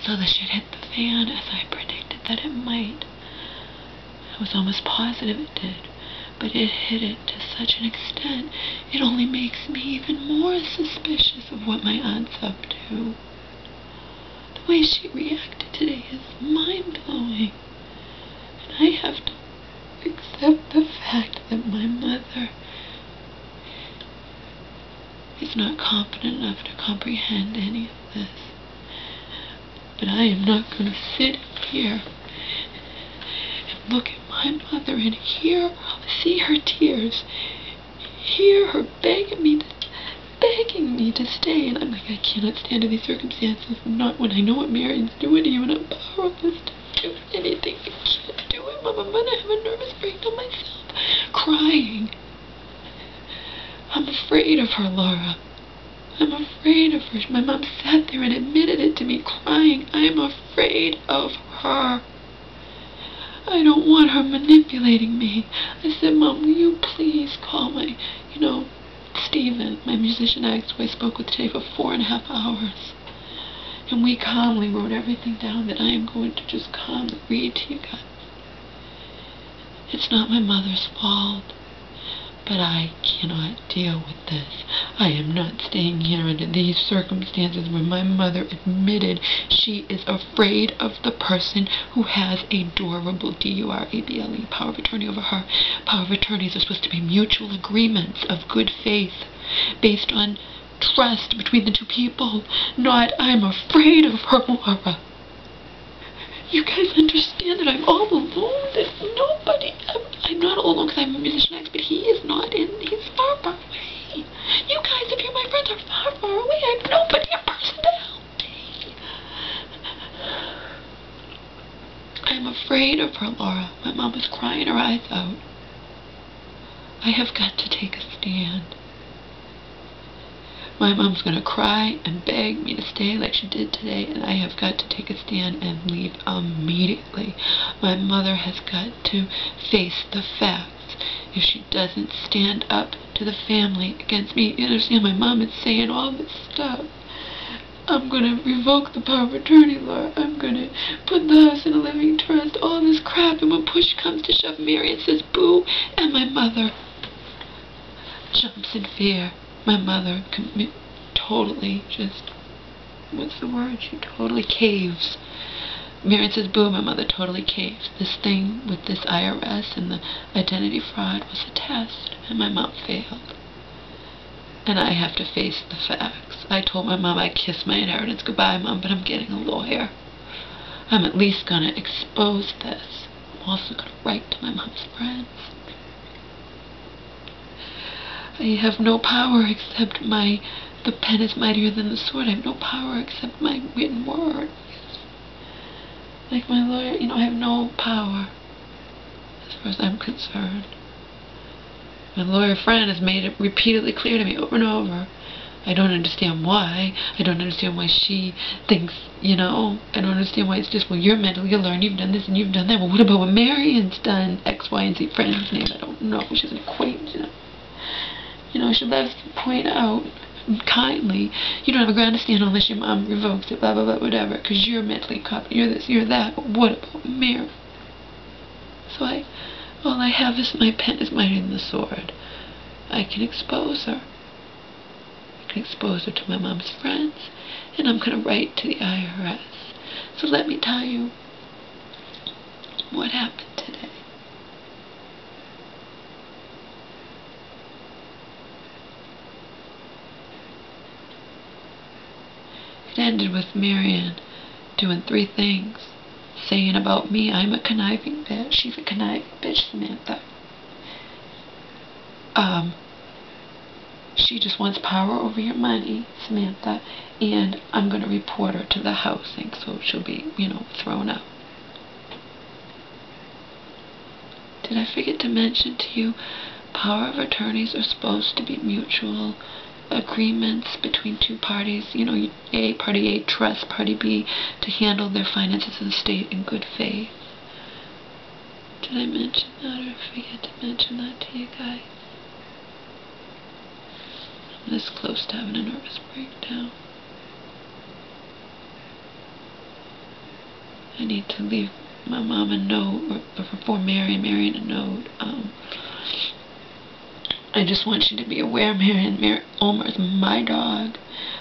So the shit hit the fan, as I predicted that it might. I was almost positive it did. But it hit it to such an extent, it only makes me even more suspicious of what my aunt's up to. The way she reacted today is mind-blowing. And I have to accept the fact that my mother is not competent enough to comprehend any of this. But I am not going to sit here and look at my mother and see her tears, hear her begging me to stay, and I'm like, I cannot stand in these circumstances, not when I know what Marion's doing to you, and I'm powerless to do anything. I can't do it, Mom. I'm gonna have a nervous breakdown myself, crying. I'm afraid of her, Laura. I'm afraid of her. My mom sat there and admitted it to me, crying. I'm afraid of her. I don't want her manipulating me. I said, Mom, will you please call my, Stephen, my musician ex, who I spoke with today for 4.5 hours. And we calmly wrote everything down that I am going to just calmly read to you guys. It's not my mother's fault. But I cannot deal with this. I am not staying here under these circumstances where my mother admitted she is afraid of the person who has a durable D-U-R-A-B-L-E power of attorney over her. Power of attorneys are supposed to be mutual agreements of good faith based on trust between the two people, not I'm afraid of her, Laura. You guys understand that I'm all alone? There's nobody. I'm not all alone because I'm a musician ex, but he is not in. He's far, far away. You guys, if you're my friends, are far, far away. I have nobody in person to help me. I'm afraid of her, Laura. My mom is crying her eyes out. I have got to take a stand. My mom's going to cry and beg me to stay like she did today, and I have got to take a stand and leave immediately. My mother has got to face the facts. If she doesn't stand up to the family against me, you understand, my mom is saying all this stuff. I'm going to revoke the power of attorney, Laura. I'm going to put the house in a living trust, all this crap, and when push comes to shove, Marion says boo, and my mother jumps in fear. My mother totally just, what's the word? She totally caves. Marion says, boo, my mother totally caves. This thing with this IRS and the identity fraud was a test, and my mom failed. And I have to face the facts. I told my mom I'd kiss my inheritance goodbye, Mom, but I'm getting a lawyer. I'm at least going to expose this. I'm also going to write to my mom's friends. I have no power except the pen is mightier than the sword. I have no power except my written words. Like my lawyer, I have no power as far as I'm concerned. My lawyer friend has made it repeatedly clear to me over and over. I don't understand why. I don't understand why she thinks, I don't understand why it's just, well, you're mentally learned, you've done this and you've done that. Well, what about what Marion's done? X, Y, and Z friend's name, I don't know. She's an acquaintance, she loves to point out kindly, you don't have a ground to stand on unless your mom revokes it, blah, blah, blah, whatever, because you're mentally competent, you're this, you're that, but what about Mary? So all I have is my pen is mightier than the sword. I can expose her. I can expose her to my mom's friends, and I'm going to write to the IRS. So let me tell you what happened today. It ended with Marion doing 3 things. Saying about me, I'm a conniving bitch. She's a conniving bitch, Samantha. She just wants power over your money, Samantha, and I'm going to report her to the housing, so she'll be, thrown out. Did I forget to mention to you, power of attorneys are supposed to be mutual agreements between 2 parties, party A trusts party B to handle their finances and estate in good faith. Did I mention that or forget to mention that to you guys? I'm this close to having a nervous breakdown. I need to leave my mom a note, or before Marion a note. I just want you to be aware, Omar is my dog.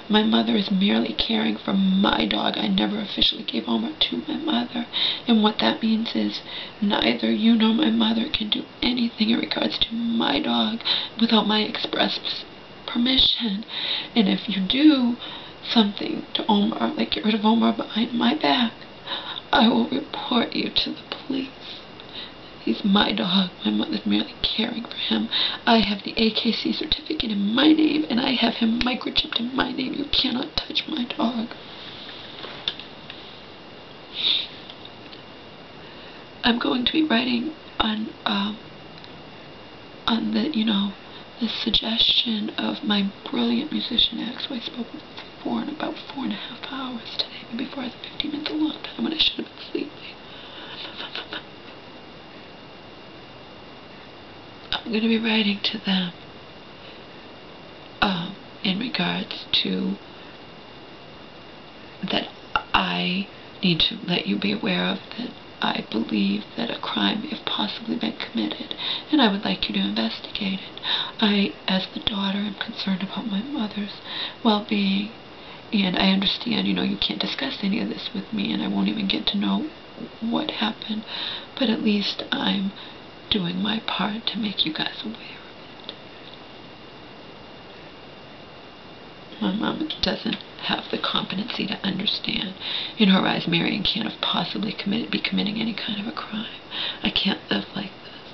My mother is merely caring for my dog. I never officially gave Omar to my mother. And what that means is neither you nor my mother can do anything in regards to my dog without my express permission. And if you do something to Omar, like get rid of Omar behind my back, I will report you to the police. He's my dog. My mother's merely caring for him. I have the AKC certificate in my name, and I have him microchipped in my name. You cannot touch my dog. I'm going to be writing on the, the suggestion of my brilliant musician ex, who I spoke with for in about 4.5 hours today, before I was 15 minutes, a long time when I should have been sleeping. I'm going to be writing to them in regards to that I need to let you be aware of that I believe that a crime may have possibly been committed, and I would like you to investigate it. I, as the daughter, am concerned about my mother's well-being, and I understand, you can't discuss any of this with me, and I won't even get to know what happened, but at least I'm doing my part to make you guys aware of it. My mom doesn't have the competency to understand. In her eyes, Marion can't have possibly be committing any kind of a crime. I can't live like this.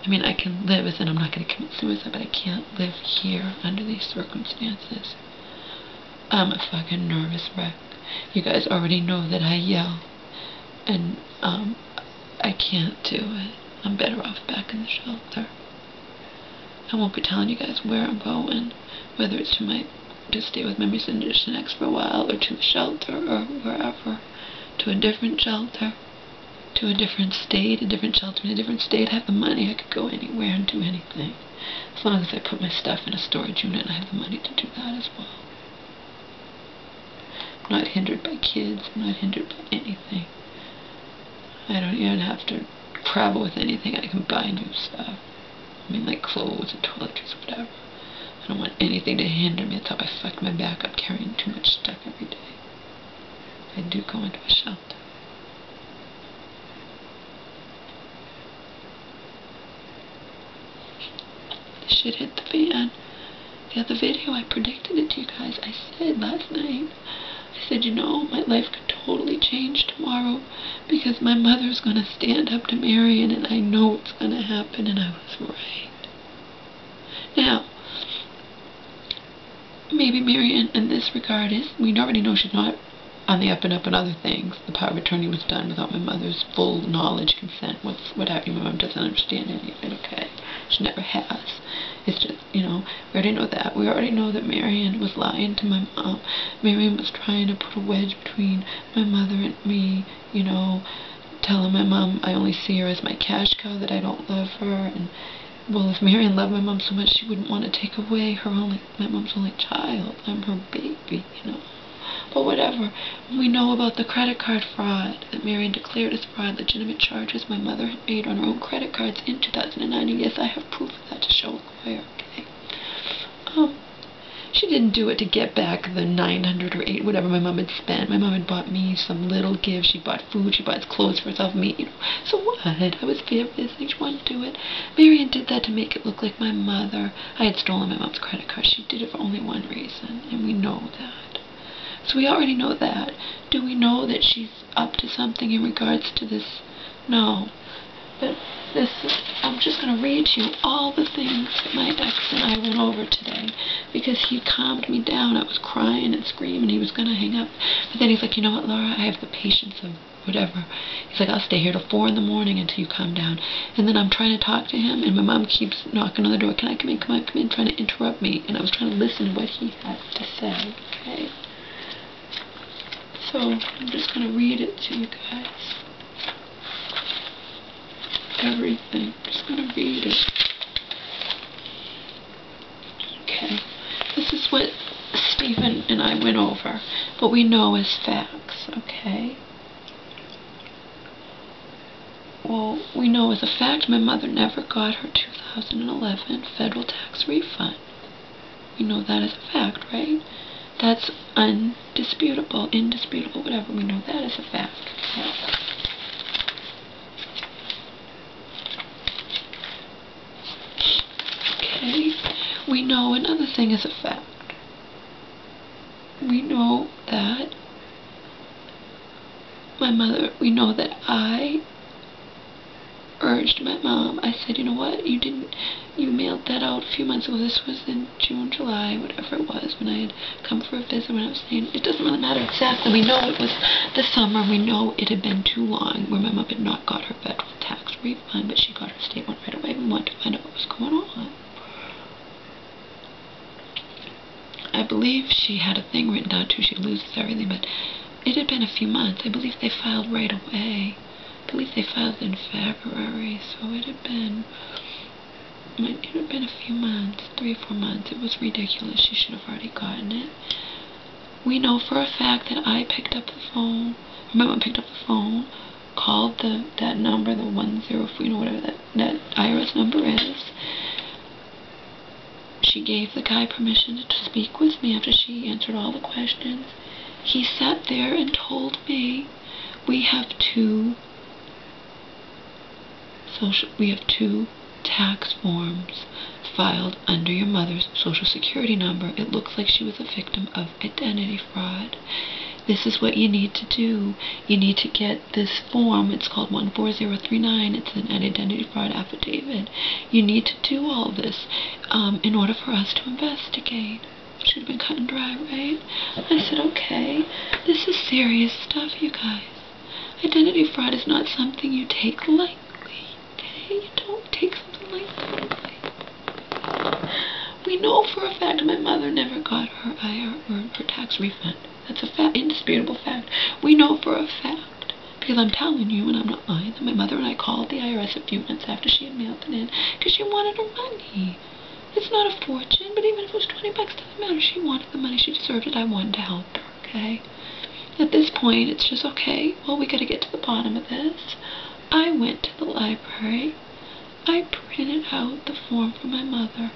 I mean, I can live as in I'm not going to commit suicide, but I can't live here under these circumstances. I'm a fucking nervous wreck. You guys already know that I yell, and I can't do it. I'm better off back in the shelter. I won't be telling you guys where I'm going, whether it's to stay with my musician ex for a while, or to the shelter, or wherever, to a different shelter, to a different state, a different shelter in a different state. I have the money. I could go anywhere and do anything, as long as I put my stuff in a storage unit, and I have the money to do that as well. I'm not hindered by kids. I'm not hindered by anything. I don't even have to travel with anything. I can buy new stuff. I mean, like clothes and toiletries, whatever. I don't want anything to hinder me. That's how I fucked my back up, carrying too much stuff every day. I do go into a shelter. The shit hit the fan. The other video, I predicted it to you guys. I said last night, I said, my life could totally change tomorrow because my mother's going to stand up to Marion, and I know it's going to happen, and I was right. Now, maybe Marion in this regard we already know she's not on the up and up and other things. The power of attorney was done without my mother's full knowledge, consent, what have you. My mom doesn't understand any of it, okay? She never has. It's just, we already know that. We already know that Marion was lying to my mom. Marion was trying to put a wedge between my mother and me, telling my mom I only see her as my cash cow, that I don't love her, and well, if Marion loved my mom so much, she wouldn't want to take away my mom's only child. I'm her baby, But whatever. We know about the credit card fraud that Marion declared as fraud, legitimate charges my mother had made on her own credit cards in 2009. And yes, I have proof of that to show a lawyer, okay? She didn't do it to get back the $900 or $800, whatever my mom had spent. My mom had bought me some little gifts. She bought food. She bought clothes for herself, me, So what? I was furious. She wanted to do it. Marion did that to make it look like my mother. I had stolen my mom's credit card. She did it for only one reason, and we know that. So we already know that. Do we know that she's up to something in regards to this? No. But I'm just going to read to you all the things that my ex and I went over today, because he calmed me down. I was crying and screaming. He was going to hang up. But then he's like, you know what, Laura? I have the patience of whatever. He's like, I'll stay here till 4 in the morning until you calm down. And then I'm trying to talk to him, and my mom keeps knocking on the door. Can I come in? Come on, come in, trying to interrupt me. And I was trying to listen to what he had to say, okay? So I'm just going to read it to you guys. Everything. I'm just going to read it. Okay. This is what Steve Stephen and I went over, but we know as facts, okay? Well, we know as a fact my mother never got her 2011 federal tax refund. We know that as a fact, right? That's undisputable, indisputable, whatever. We know that as a fact. Okay? We know another thing as a fact. We know that my mother, we know that I urged my mom. I said, you know what, you mailed that out a few months ago. This was in June, July, whatever it was, when I had come for a visit, when I was saying, it doesn't really matter exactly. We know it was the summer. We know it had been too long where my mom had not got her federal tax refund, but she got her state one right away. We wanted to find out what was going on. I believe she had a thing written down too. She loses everything, but it had been a few months. I believe they filed right away. I believe they filed in February, so it had been a few months, 3 or 4 months. It was ridiculous. She should have already gotten it. We know for a fact that I picked up the phone, my mom picked up the phone, called that number, the 104, whatever that IRS number is. She gave the guy permission to speak with me after she answered all the questions. He sat there and told me, we have two tax forms filed under your mother's social security number. It looks like she was a victim of identity fraud. This is what you need to do. You need to get this form. It's called 14039. It's an identity fraud affidavit. You need to do all this in order for us to investigate. It should have been cut and dry, right? I said, okay, this is serious stuff, you guys. Identity fraud is not something you take lightly. You don't take something like that. We know for a fact my mother never got her her tax refund. That's a indisputable fact. We know for a fact, because I'm telling you, and I'm not lying, that my mother and I called the IRS a few months after she had mailed it in, because she wanted her money. It's not a fortune, but even if it was $20, it doesn't matter. She wanted the money. She deserved it. I wanted to help her, okay? At this point, it's just, okay, well, we got to get to the bottom of this. I went to the library. I printed out the form for my mother.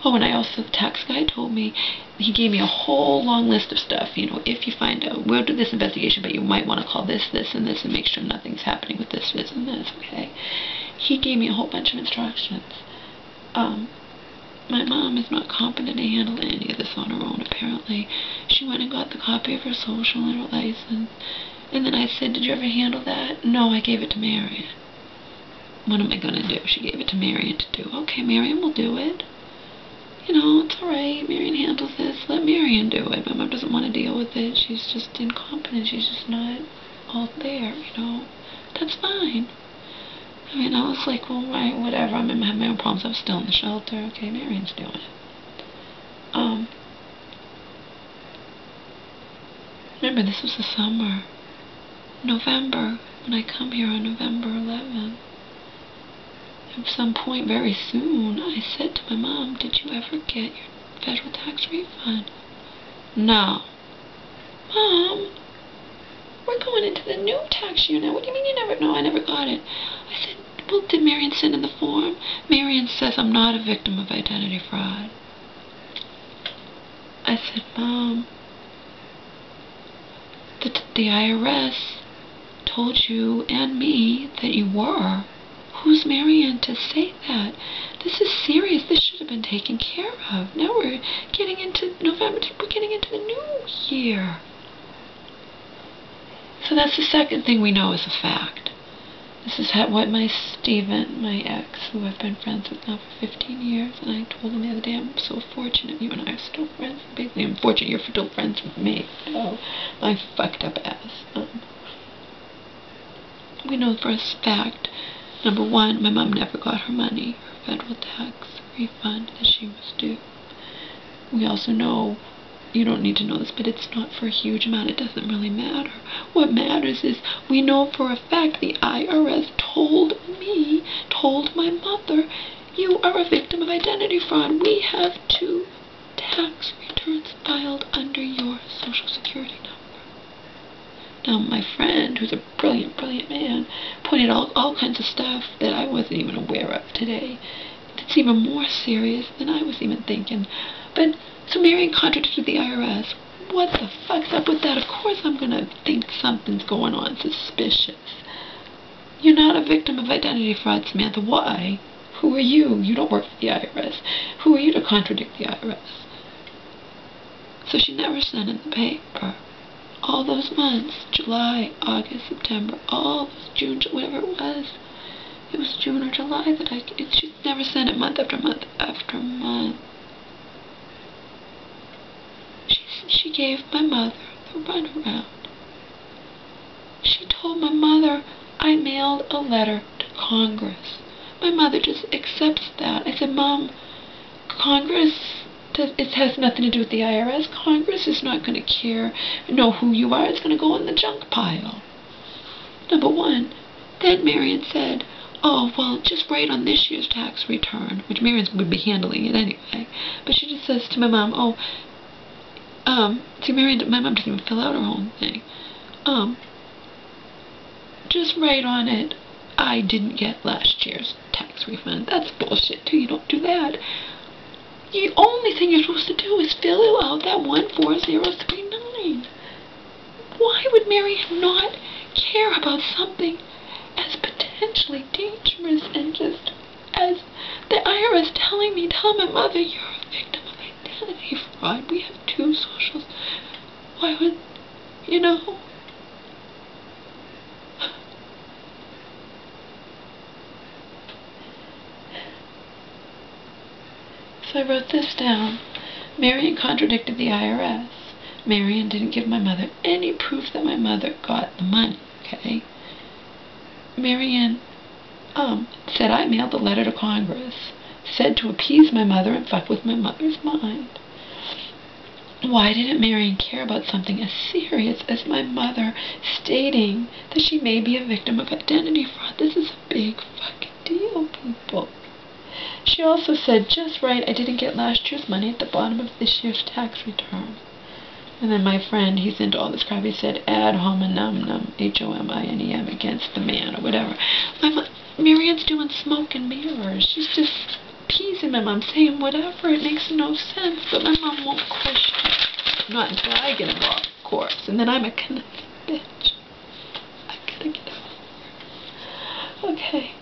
Oh, and the tax guy told me, he gave me a whole long list of stuff. If you find out, we'll do this investigation, but you might want to call this, this, and this, and make sure nothing's happening with this, this, and this, okay? He gave me a whole bunch of instructions. My mom is not competent to handle any of this on her own, apparently. She went and got the copy of her social and her license. And then I said, did you ever handle that? No, I gave it to Marion. What am I going to do? She gave it to Marion to do. Okay, Marion will do it. It's alright. Marion handles this. Let Marion do it. My mom doesn't want to deal with it. She's just incompetent. She's just not all there, That's fine. I was like, well, right, whatever. I'm having my own problems. I'm still in the shelter. Okay, Marion's doing it. Remember, this was the summer. November, when I come here on November 11th. At some point very soon, I said to my mom, did you ever get your federal tax refund? No. Mom, we're going into the new tax year now. What do you mean you never know? I never got it. I said, well, did Marion send in the form? Marion says I'm not a victim of identity fraud. I said, Mom, the IRS told you and me that you were. Who's Marion to say that? This is serious. This should have been taken care of. Now we're getting into November. We're getting into the new year. So that's the second thing we know is a fact. This is what my Stephen, my ex, who I've been friends with now for 15 years, and I told him the other day, I'm so fortunate you and I are still friends. Basically, I'm fortunate you're still friends with me. Oh, my fucked up ass. We know for a fact, number one, my mom never got her money, her federal tax refund that she was due. We also know, you don't need to know this, but it's not for a huge amount. It doesn't really matter. What matters is we know for a fact the IRS told my mother, you are a victim of identity fraud. We have 2 tax returns filed under your social security number. Now, my friend, who's a brilliant, brilliant man, pointed out all kinds of stuff that I wasn't even aware of today. It's even more serious than I was even thinking. But, so Marion contradicted the IRS. What the fuck's up with that? Of course I'm going to think something's going on suspicious. You're not a victim of identity fraud, Samantha. Why? Who are you? You don't work for the IRS. Who are you to contradict the IRS? So she never sent in the paper. All those months, July, August, September, all June, whatever it was June or July that she never sent it month after month after month. She gave my mother the runaround. She told my mother I mailed a letter to Congress. My mother just accepts that. I said, Mom, Congress, it has nothing to do with the IRS. Congress is not going to know who you are. It's going to go in the junk pile. Number one. Then Marion said, oh, well, just write on this year's tax return, which Marion would be handling it anyway. But she just says to my mom, see, my mom doesn't even fill out her own thing. Just write on it, I didn't get last year's tax refund. That's bullshit, too. You don't do that. The only thing you're supposed to do is fill out that 14039. Why would Marion not care about something as potentially dangerous and just as the IRS telling my mother, you're a victim of identity fraud. We have 2 socials. Why would, So I wrote this down. Marion contradicted the IRS. Marion didn't give my mother any proof that my mother got the money, okay? Marion said I mailed the letter to Congress, said to appease my mother and fuck with my mother's mind. Why didn't Marion care about something as serious as my mother stating that she may be a victim of identity fraud? This is a big fucking deal, people. She also said, just right, I didn't get last year's money at the bottom of this year's tax return. And then my friend, he's into all this crap, he said, ad hominem, H-O-M-I-N-E-M, against the man, or whatever. Marion's doing smoke and mirrors. She's just appeasing my mom, saying whatever. It makes no sense, but my mom won't question it. Not until I get involved, of course. And then I'm a connected bitch. I gotta get over. Okay.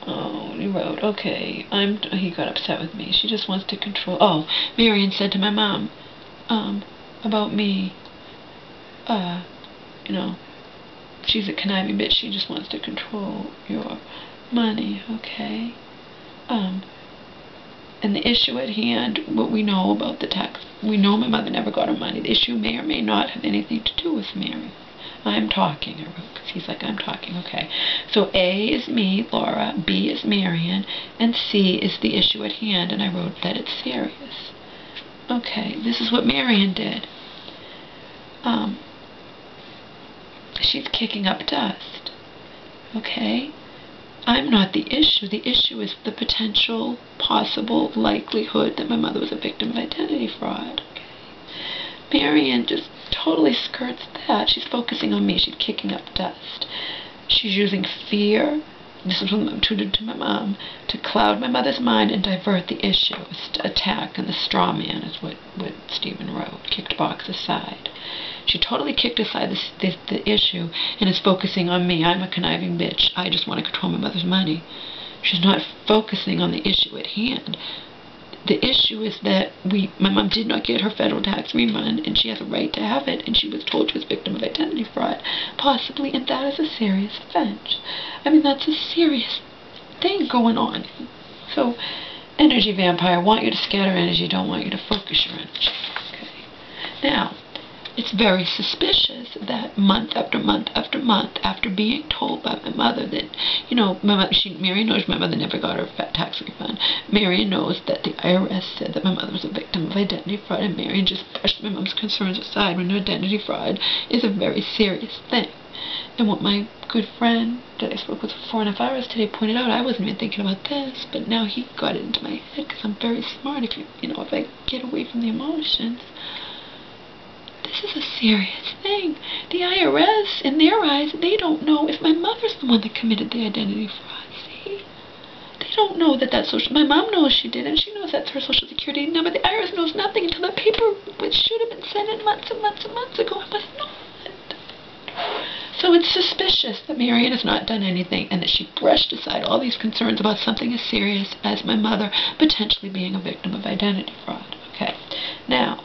Oh, he wrote, okay, he got upset with me. She just wants to control. Oh, Marion said to my mom, about me, she's a conniving bitch. She just wants to control your money, okay? And the issue at hand, what we know about the tax, we know my mother never got her money. The issue may or may not have anything to do with Marion. I'm talking, I wrote, because he's like, I'm talking, okay. So A is me, Laura, B is Marion, and C is the issue at hand, and I wrote that it's serious. Okay, this is what Marion did. She's kicking up dust, okay? I'm not the issue. The issue is the potential, possible likelihood that my mother was a victim of identity fraud, okay? Marion just totally skirts that. She's focusing on me. She's kicking up dust. She's using fear, this is what I tutored to my mom, to cloud my mother's mind and divert the issue. Attack and the straw man is what Stephen wrote. Kicked box aside. She totally kicked aside the issue and is focusing on me. I'm a conniving bitch. I just want to control my mother's money. She's not focusing on the issue at hand. The issue is that my mom did not get her federal tax refund, and she has a right to have it, and she was told she was a victim of identity fraud, possibly, and that is a serious offense. I mean, that's a serious thing going on. So, energy vampire, want you to scatter energy, don't want you to focus your energy. Okay. Now, it's very suspicious that month after month after month, after being told by my mother that, Marion knows my mother never got her tax refund. Marion knows that the IRS said that my mother was a victim of identity fraud, and Marion just brushed my mom's concerns aside when identity fraud is a very serious thing. And what my good friend that I spoke with for 4.5 hours today pointed out, I wasn't even thinking about this, but now he got it into my head because I'm very smart. If if I get away from the emotions, this is a serious thing. The IRS, in their eyes, they don't know if my mother's the one that committed the identity fraud. See? They don't know that that's social. My mom knows she did, and she knows that's her social security number. The IRS knows nothing until that paper, which should have been sent in months and months and months ago, it was not. So it's suspicious that Marion has not done anything and that she brushed aside all these concerns about something as serious as my mother potentially being a victim of identity fraud. Okay. Now,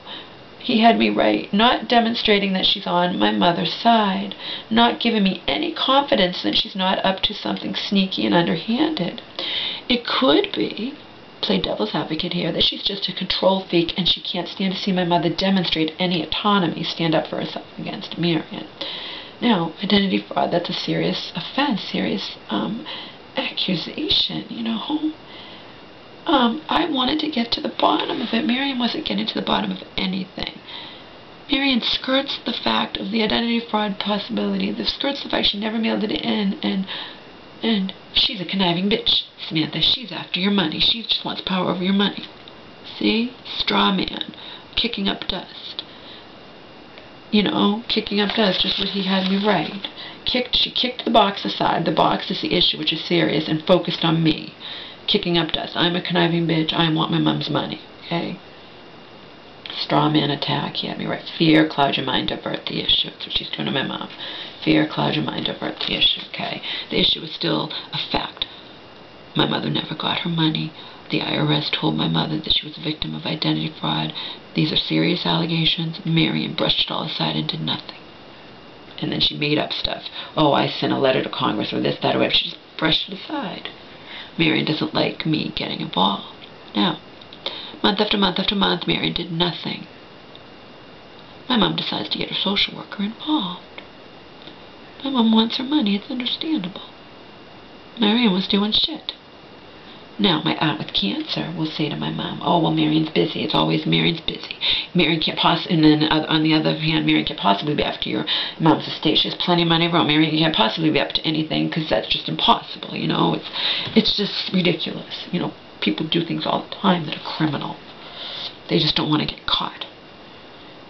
he had me write, not demonstrating that she's on my mother's side, not giving me any confidence that she's not up to something sneaky and underhanded. It could be, play devil's advocate here, that she's just a control freak and she can't stand to see my mother demonstrate any autonomy, stand up for herself against Marion. Now, identity fraud, that's a serious offense, serious accusation, I wanted to get to the bottom of it. Marion wasn't getting to the bottom of anything. Marion skirts the fact of the identity fraud possibility, skirts the fact she never mailed it in, and she's a conniving bitch, Samantha. She's after your money. She just wants power over your money. See? Straw man. Kicking up dust. Kicking up dust, just what he had me write. She kicked the box aside. The box is the issue, which is serious, and focused on me. Kicking up dust. I'm a conniving bitch. I want my mom's money. Okay? Straw man attack. He had me write. Fear, cloud your mind, divert the issue. That's what she's doing to my mom. Fear, cloud your mind, divert the issue. Okay? The issue is still a fact. My mother never got her money. The IRS told my mother that she was a victim of identity fraud. These are serious allegations. Marion brushed it all aside and did nothing. And then she made up stuff. Oh, I sent a letter to Congress or this, that, or whatever. She just brushed it aside. Marion doesn't like me getting involved. Now, month after month after month, Marion did nothing. My mom decides to get her social worker involved. My mom wants her money. It's understandable. Marion was doing shit. Now, my aunt with cancer will say to my mom, oh, well, Marion's busy. It's always Marion's busy. Marion can't possibly, and then on the other hand, Marion can't possibly be after your mom's estate. She has plenty of money of her own. Marion can't possibly be up to anything because that's just impossible, It's just ridiculous. People do things all the time that are criminal. They just don't want to get caught.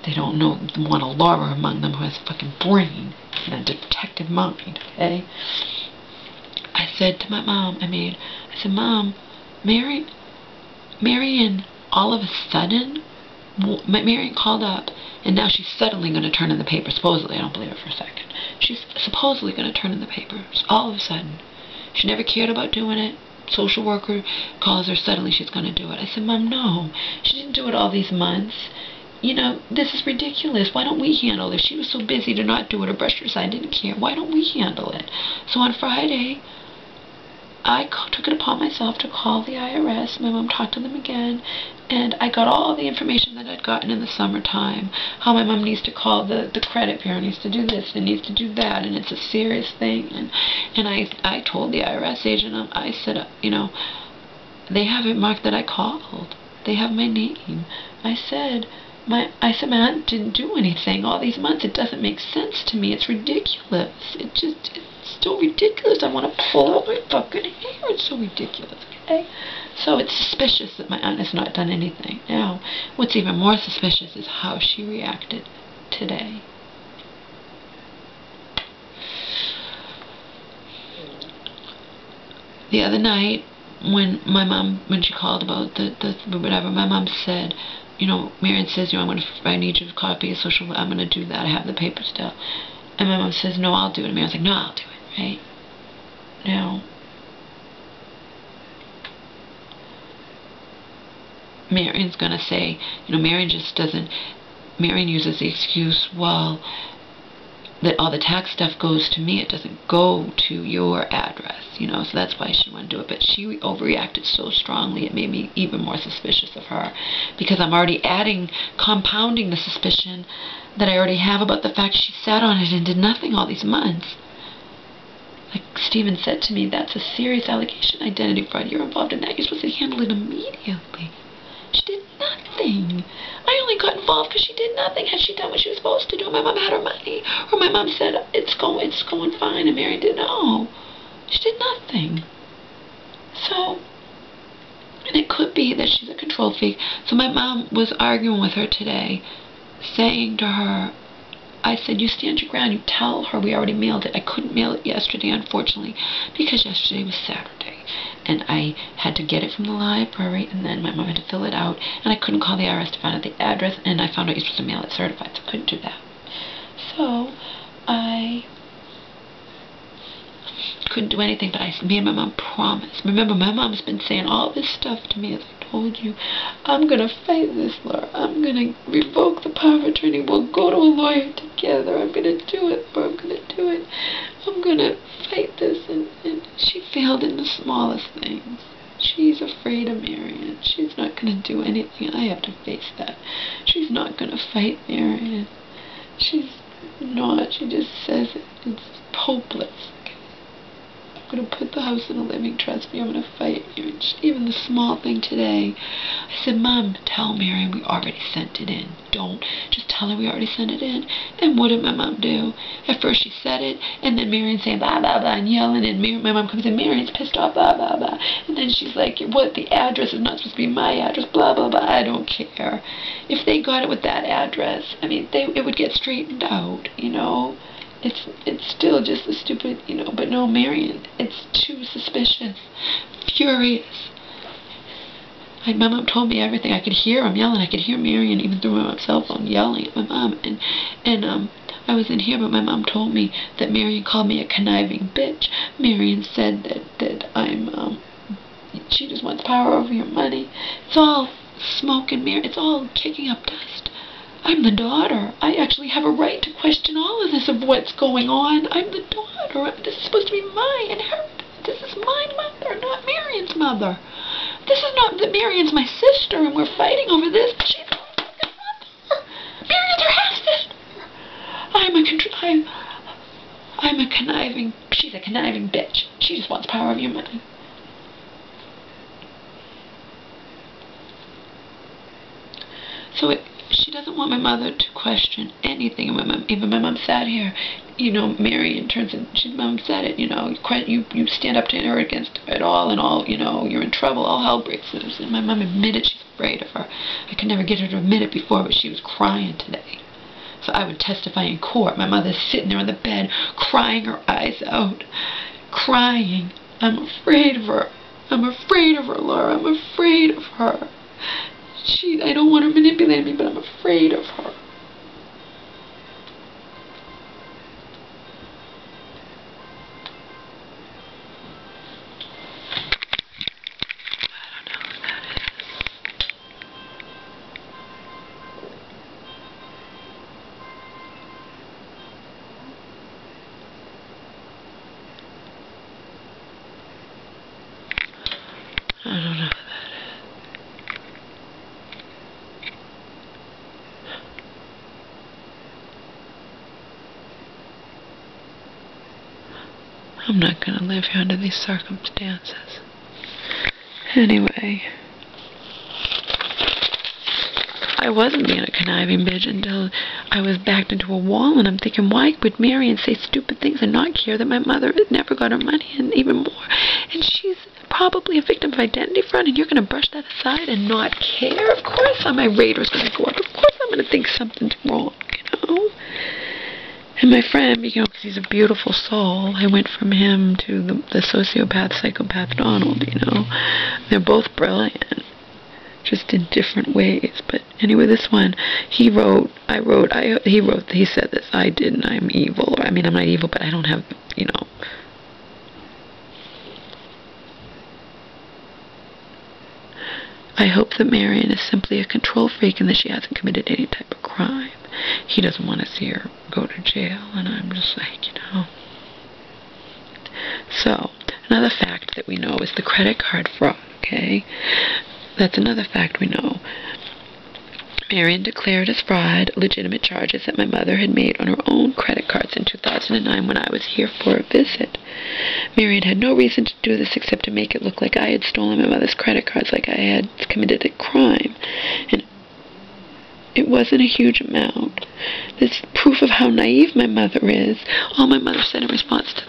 They don't want a lawyer among them who has a fucking brain and a detective mind, okay? I said to my mom, I said, Mom, Marion, all of a sudden, Marion called up, and now she's suddenly going to turn in the paper. Supposedly, I don't believe it for a second. She's supposedly going to turn in the papers, all of a sudden. She never cared about doing it. Social worker calls her, suddenly she's going to do it. I said, Mom, no. She didn't do it all these months. This is ridiculous. Why don't we handle it? If she was so busy to not do it or brush her aside, didn't care, why don't we handle it? So on Friday, I took it upon myself to call the IRS. My mom talked to them again, and I got all the information that I'd gotten in the summertime. How my mom needs to call the credit bureau, needs to do this, and needs to do that, and it's a serious thing. And I told the IRS agent, I said, they have it marked that I called. They have my name. I said, my aunt didn't do anything all these months. It doesn't make sense to me. It's ridiculous. It's so ridiculous. I want to pull out my fucking hair. It's so ridiculous, okay? So it's suspicious that my aunt has not done anything. Now, what's even more suspicious is how she reacted today. The other night, when she called about the whatever, my mom said, Marion says, I need you to copy a social, I'm going to do that. I have the paper still. And my mom says, no, I'll do it. And Marion's like, no, I'll do it, right? Now, Marion's going to say, Marion just doesn't, Marion uses the excuse, well, that all the tax stuff goes to me, it doesn't go to your address, so that's why she wouldn't do it. But she overreacted so strongly, it made me even more suspicious of her, because I'm already compounding the suspicion that I already have about the fact she sat on it and did nothing all these months. Like Stephen said to me, that's a serious allegation, identity fraud. You're involved in that. You're supposed to handle it immediately. She did nothing. I only got involved because she did nothing. Had she done what she was supposed to do, my mom had her money. Or my mom said, it's going fine, and Marion did no. She did nothing. So, and it could be that she's a control freak. So my mom was arguing with her today, saying to her, I said, you stand your ground, you tell her we already mailed it. I couldn't mail it yesterday, unfortunately, because yesterday was Saturday, and I had to get it from the library, and then my mom had to fill it out, and I couldn't call the IRS to find out the address, and I found out you're supposed to mail it certified, so I couldn't do that. So, I couldn't do anything, but me and my mom promised. Remember, my mom's been saying all this stuff to me, as I told you. I'm going to fight this, Laura. I'm going to revoke the power of attorney. We'll go to a lawyer together. I'm going to do it, Laura. I'm going to do it. I'm going to fight this. And she failed in the smallest things. She's afraid of Marion. She's not going to do anything. I have to face that. She's not going to fight Marion. She's not. She just says it. It's hopeless. I'm going to put the house in a living trust. I'm going to fight Marion. Even the small thing today. I said, Mom, tell Marion we already sent it in. Don't. Just tell her we already sent it in. And what did my mom do? At first she said it, and then Marion saying blah, blah, blah, and yelling, and my mom comes in, Marion's pissed off, blah, blah, blah. And then she's like, what, the address is not supposed to be my address, blah, blah, blah. I don't care. If they got it with that address, I mean, it would get straightened out, you know. It's still just a stupid, you know, but no, Marion, it's too suspicious, furious. My mom told me everything. I could hear him yelling. I could hear Marion even through my mom's cell phone yelling at my mom. And I was in here, but my mom told me that Marion called me a conniving bitch. Marion said that she just wants power over your money. It's all smoke and mirror. It's all kicking up dust. I'm the daughter. I actually have a right to question all of this of what's going on. I'm the daughter. This is supposed to be my inheritance. This is my mother, not Marion's mother. This is not that Marion's my sister and we're fighting over this. She's my fucking mother. Marion's her half-sister. I'm a conniving, she's a conniving bitch. She just wants power over your money. So she doesn't want my mother to question anything. And even my mom sat here, you know, Marion turns and mom said it, you know, you stand up to her against it all and all, you know, you're in trouble, all hell breaks loose. And my mom admitted she's afraid of her. I could never get her to admit it before, but she was crying today. So I would testify in court. My mother's sitting there on the bed, crying her eyes out, crying. I'm afraid of her. I'm afraid of her, Laura. I'm afraid of her. I don't want her manipulating me, but I'm afraid of her. I don't know who that is. I don't know who that is. I'm not going to live here under these circumstances. Anyway, I wasn't being a conniving bitch until I was backed into a wall, and I'm thinking, why would Marion say stupid things and not care that my mother never got her money, and even more? And she's probably a victim of identity fraud, and you're going to brush that aside and not care? Of course my radar's going to go up. Of course I'm going to think something's wrong, you know? And my friend, you know, because he's a beautiful soul, I went from him to the sociopath, psychopath Donald, you know. They're both brilliant, just in different ways. But anyway, this one, he said this, I didn't, I'm evil. Or, I mean, I'm not evil, but I don't have, you know. I hope that Marion is simply a control freak and that she hasn't committed any type of crime. He doesn't want to see her go to jail, and I'm just like, you know. So, another fact that we know is the credit card fraud, okay? That's another fact we know. Marion declared as fraud legitimate charges that my mother had made on her own credit cards in 2009 when I was here for a visit. Marion had no reason to do this except to make it look like I had stolen my mother's credit cards, like I had committed a crime. And It wasn't a huge amount. This proof of how naive my mother is. All my mother said in response to